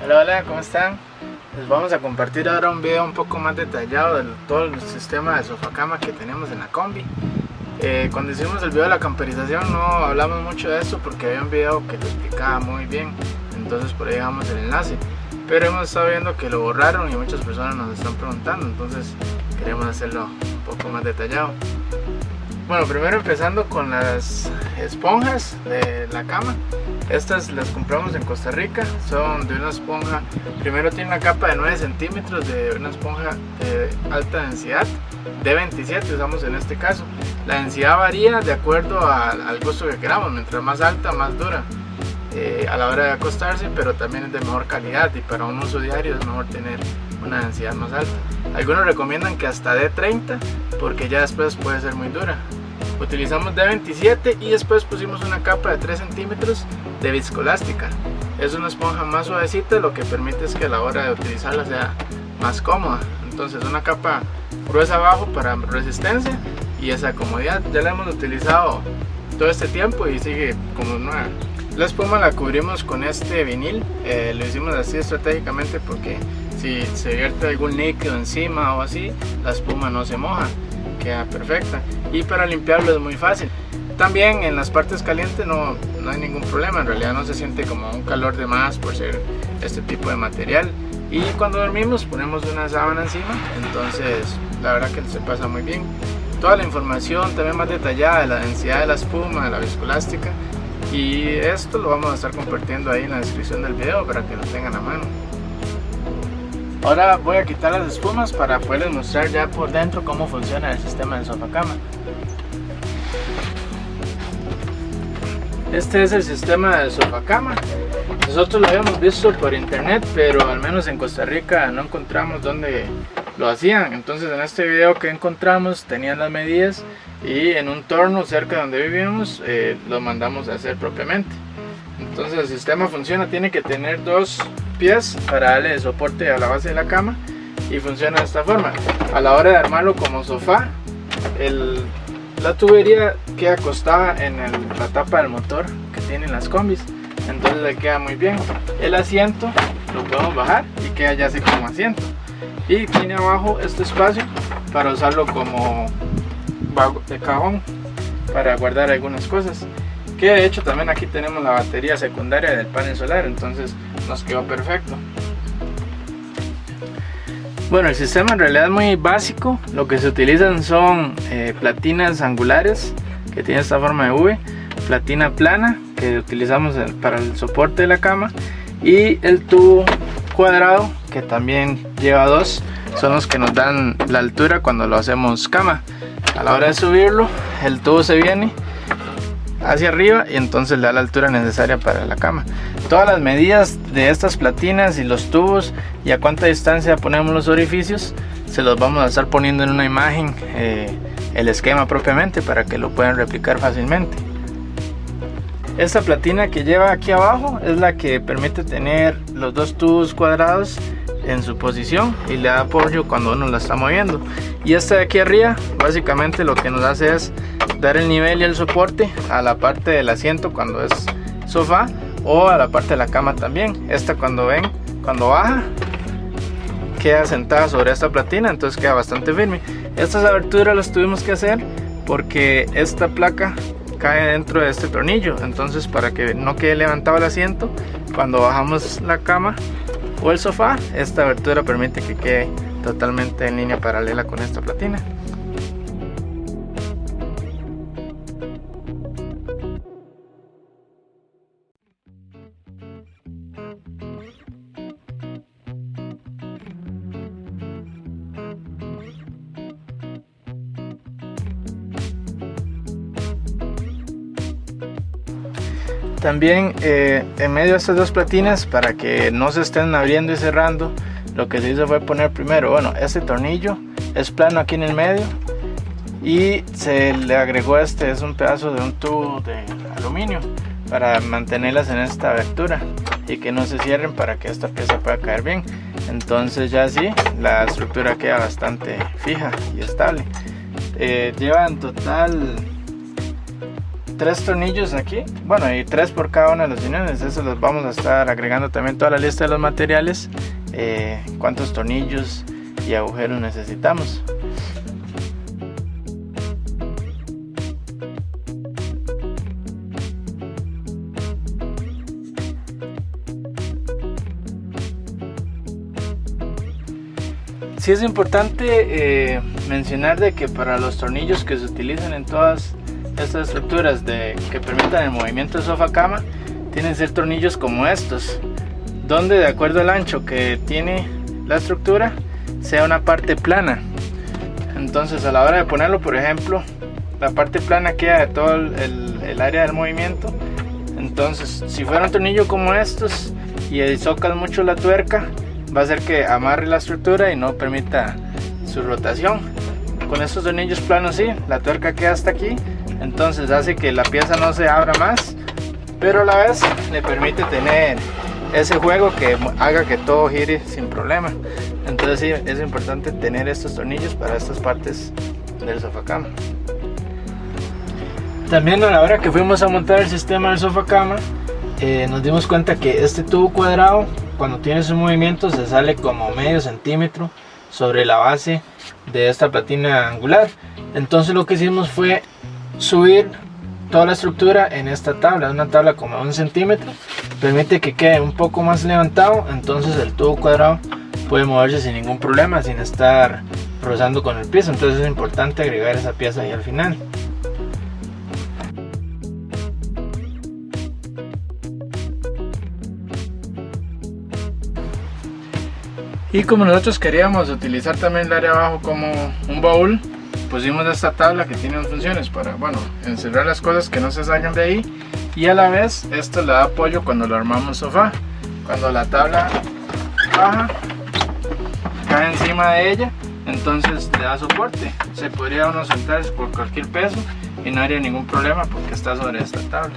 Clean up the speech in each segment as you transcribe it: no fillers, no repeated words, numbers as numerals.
Hola, hola, ¿cómo están? Les vamos a compartir ahora un video un poco más detallado de todo el sistema de sofá cama que tenemos en la combi. Cuando hicimos el video de la camperización no hablamos mucho de eso porque había un video que lo explicaba muy bien, entonces por ahí dejamos el enlace. Pero hemos estado viendo que lo borraron y muchas personas nos están preguntando, entonces queremos hacerlo un poco más detallado. Bueno, primero empezando con las esponjas de la cama. Estas las compramos en Costa Rica, son de una esponja, primero tiene una capa de 9 centímetros de una esponja de alta densidad, de 27 usamos en este caso. La densidad varía de acuerdo al gusto que queramos, mientras más alta, más dura a la hora de acostarse, pero también es de mejor calidad y para un uso diario es mejor tener una densidad más alta. Algunos recomiendan que hasta de 30 porque ya después puede ser muy dura. Utilizamos de 27 y después pusimos una capa de 3 centímetros de viscoelástica. Es una esponja más suavecita, lo que permite es que a la hora de utilizarla sea más cómoda. Entonces una capa gruesa abajo para resistencia y esa comodidad. Ya la hemos utilizado todo este tiempo y sigue como nueva. La espuma la cubrimos con este vinil, lo hicimos así estratégicamente porque si se vierte algún líquido encima o así, la espuma no se moja, queda perfecta. Y para limpiarlo es muy fácil. También en las partes calientes no hay ningún problema, en realidad no se siente como un calor de más por ser este tipo de material. Y cuando dormimos ponemos una sábana encima, entonces la verdad que se pasa muy bien. Toda la información también más detallada de la densidad de la espuma, de la viscoelástica, y esto lo vamos a estar compartiendo ahí en la descripción del video para que lo tengan a mano. Ahora voy a quitar las espumas para poderles mostrar ya por dentro cómo funciona el sistema del sofá cama. Este es el sistema del sofá cama. Nosotros lo habíamos visto por internet, pero al menos en Costa Rica no encontramos dónde lo hacían. Entonces en este video que encontramos tenían las medidas y en un torno cerca de donde vivimos lo mandamos a hacer propiamente. Entonces el sistema funciona, tiene que tener dos pies para darle soporte a la base de la cama y funciona de esta forma. A la hora de armarlo como sofá, la tubería queda acostada en la tapa del motor que tienen las combis, entonces le queda muy bien. El asiento lo podemos bajar y queda ya así como asiento, y tiene abajo este espacio para usarlo como de cajón para guardar algunas cosas, que de hecho también aquí tenemos la batería secundaria del panel solar, entonces nos quedó perfecto. Bueno, el sistema en realidad es muy básico. Lo que se utilizan son platinas angulares que tienen esta forma de V, platina plana que utilizamos para el soporte de la cama, y el tubo cuadrado que también lleva dos, son los que nos dan la altura cuando lo hacemos cama. A la hora de subirlo, el tubo se viene hacia arriba y entonces le da la altura necesaria para la cama. Todas las medidas de estas platinas y los tubos y a cuánta distancia ponemos los orificios se los vamos a estar poniendo en una imagen, el esquema propiamente, para que lo puedan replicar fácilmente. Esta platina que lleva aquí abajo es la que permite tener los dos tubos cuadrados en su posición y le da apoyo cuando uno la está moviendo. Y esta de aquí arriba básicamente lo que nos hace es dar el nivel y el soporte a la parte del asiento cuando es sofá, o a la parte de la cama también. Esta cuando baja queda sentada sobre esta platina, entonces queda bastante firme. Estas aberturas las tuvimos que hacer porque esta placa cae dentro de este tornillo, entonces para que no quede levantado el asiento cuando bajamos la cama o el sofá, esta abertura permite que quede totalmente en línea paralela con esta platina. También en medio de estas dos platinas, para que no se estén abriendo y cerrando, lo que se hizo fue poner primero, bueno, este tornillo es plano aquí en el medio y se le agregó es un pedazo de un tubo de aluminio para mantenerlas en esta abertura y que no se cierren, para que esta pieza pueda caer bien. Entonces ya así la estructura queda bastante fija y estable. Lleva en total 3 tornillos aquí, bueno, y 3 por cada una de los uniones. Eso los vamos a estar agregando también toda la lista de los materiales, cuántos tornillos y agujeros necesitamos. Sí es importante mencionar de que para los tornillos que se utilizan en todas estas estructuras que permitan el movimiento de sofá cama, tienen que ser tornillos como estos, donde de acuerdo al ancho que tiene la estructura sea una parte plana. Entonces a la hora de ponerlo, por ejemplo, la parte plana queda de todo el área del movimiento. Entonces si fuera un tornillo como estos y socas mucho la tuerca, va a hacer que amarre la estructura y no permita su rotación. Con estos tornillos planos sí, la tuerca queda hasta aquí, entonces hace que la pieza no se abra más, pero a la vez le permite tener ese juego que haga que todo gire sin problema. Entonces sí, es importante tener estos tornillos para estas partes del sofacama. También a la hora que fuimos a montar el sistema del sofacama, nos dimos cuenta que este tubo cuadrado, cuando tiene su movimiento, se sale como medio centímetro sobre la base de esta platina angular. Entonces lo que hicimos fue subir toda la estructura en esta tabla, una tabla como 1 centímetro, permite que quede un poco más levantado, entonces el tubo cuadrado puede moverse sin ningún problema, sin estar rozando con el piso. Entonces es importante agregar esa pieza ahí al final. Y como nosotros queríamos utilizar también el área abajo como un baúl, pusimos esta tabla que tiene 2 funciones para, bueno, encerrar las cosas que no se salgan de ahí, y a la vez esto le da apoyo cuando lo armamos sofá. Cuando la tabla baja, cae encima de ella, entonces le da soporte. Se podría uno sentar por cualquier peso y no haría ningún problema porque está sobre esta tabla.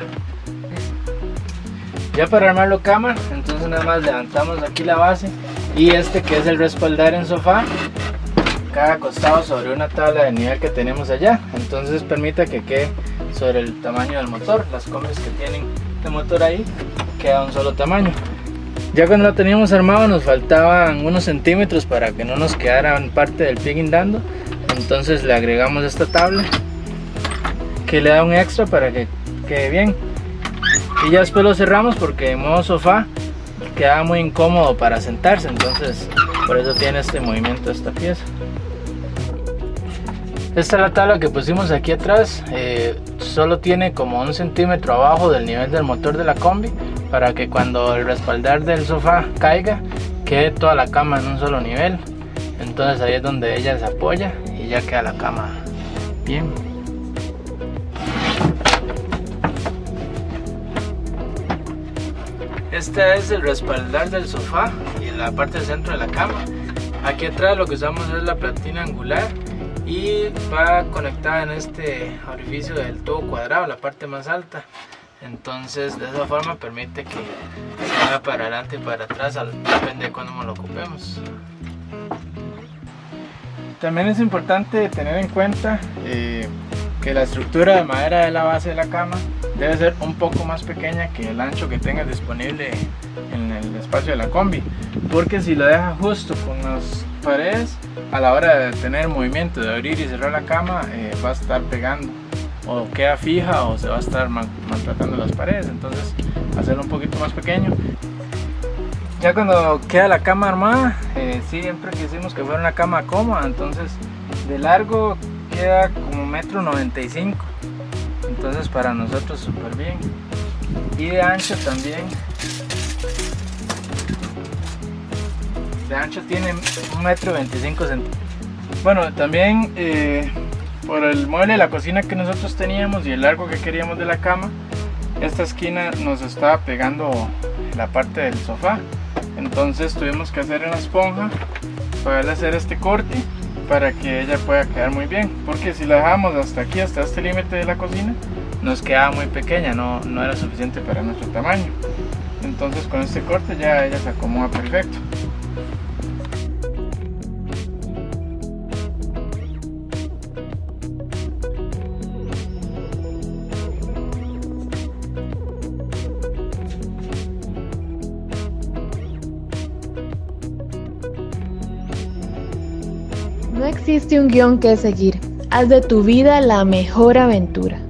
Ya para armarlo cama, entonces nada más levantamos aquí la base y este que es el respaldar en sofá, cada costado sobre una tabla de nivel que tenemos allá, entonces permite que quede sobre el tamaño del motor. Las combis que tienen el motor ahí queda un solo tamaño. Ya cuando lo teníamos armado nos faltaban unos centímetros para que no nos quedara parte del pie guindando, entonces le agregamos esta tabla que le da un extra para que quede bien, y ya después lo cerramos porque en modo sofá queda muy incómodo para sentarse, entonces por eso tiene este movimiento esta pieza. Esta es la tabla que pusimos aquí atrás, solo tiene como 1 centímetro abajo del nivel del motor de la combi, para que cuando el respaldar del sofá caiga, quede toda la cama en un solo nivel. Entonces ahí es donde ella se apoya y ya queda la cama bien. Este es el respaldar del sofá y en la parte del centro de la cama. Aquí atrás lo que usamos es la platina angular y va conectada en este orificio del tubo cuadrado, la parte más alta. Entonces de esa forma permite que se haga para adelante y para atrás, depende de cuándo lo ocupemos. También es importante tener en cuenta que la estructura de madera de la base de la cama debe ser un poco más pequeña que el ancho que tengas disponible en el espacio de la combi, porque si lo dejas justo con las paredes, a la hora de tener movimiento de abrir y cerrar la cama, va a estar pegando, o queda fija o se va a estar maltratando las paredes. Entonces hacerlo un poquito más pequeño. Ya cuando queda la cama armada, siempre quisimos que fuera una cama cómoda, entonces de largo queda como 1,95 m, entonces para nosotros súper bien, y de ancho también, de ancho tiene 1,25 m. Bueno, también por el mueble de la cocina que nosotros teníamos y el largo que queríamos de la cama, esta esquina nos estaba pegando la parte del sofá, entonces tuvimos que hacer una esponja para hacer este corte para que ella pueda quedar muy bien, porque si la dejamos hasta aquí, hasta este límite de la cocina, nos quedaba muy pequeña, no era suficiente para nuestro tamaño. Entonces con este corte ya ella se acomoda perfecto. No existe un guión que seguir. Haz de tu vida la mejor aventura.